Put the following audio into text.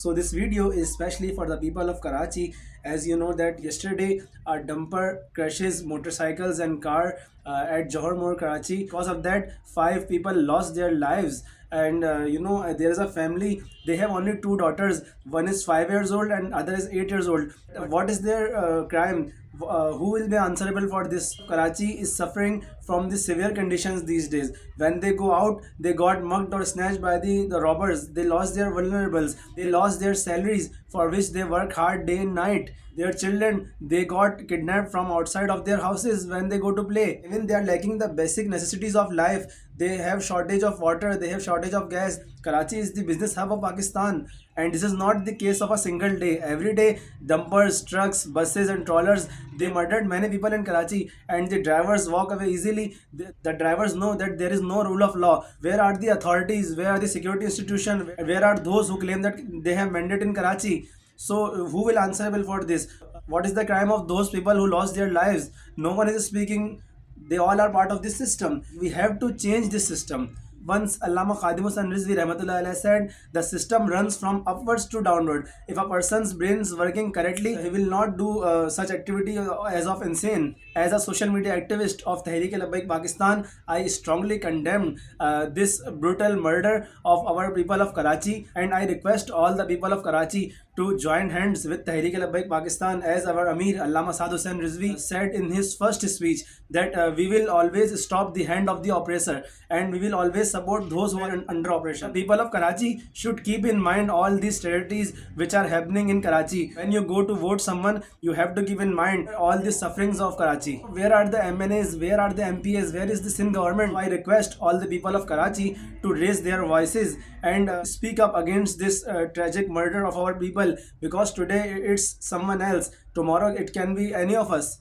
So this video is especially for the people of Karachi. As you know that yesterday a dumper crashes motorcycles and car at Johor Moor, Karachi. Because of that, five people lost their lives. And there is a family. They have only two daughters. One is 5 years old and other is 8 years old. What is their crime? Who will be answerable for this? Karachi is suffering from the severe conditions these days. When they go out, they got mugged or snatched by the robbers. They lost their vulnerables. They lost their salaries for which they work hard day and night. Their children, they got kidnapped from outside of their houses when they go to play. Even they are lacking the basic necessities of life. They have shortage of water, they have shortage of gas. Karachi is the business hub of Pakistan, and this is not the case of a single day. Every day, dumpers, trucks, buses and trawlers, they murdered many people in Karachi, and the drivers walk away easily. The drivers know that there is no rule of law. Where are the authorities? Where are the security institutions? Where are those who claim that they have mandate in Karachi? So who will answerable for this? What is the crime of those people who lost their lives? No one is speaking. They all are part of this system. We have to change this system. Once Allama Khadim Hussain Rizvi Rahmatullah Alayhi said, the system runs from upwards to downward. If a person's brain is working correctly, he will not do such activity as of insane. As a social media activist of Tehreek-e-Labbaik Pakistan, I strongly condemn this brutal murder of our people of Karachi, and I request all the people of Karachi to join hands with Tehreek-e-Labbaik Pakistan, as our Amir Allama Saad Hussain Rizvi said in his first speech, that we will always stop the hand of the oppressor and we will always support those who are under oppression. People of Karachi should keep in mind all these tragedies which are happening in Karachi. When you go to vote someone, you have to keep in mind all the sufferings of Karachi. Where are the MNAs? Where are the MPs? Where is the Sindh government? I request all the people of Karachi to raise their voices and speak up against this tragic murder of our people, because today it's someone else, tomorrow it can be any of us.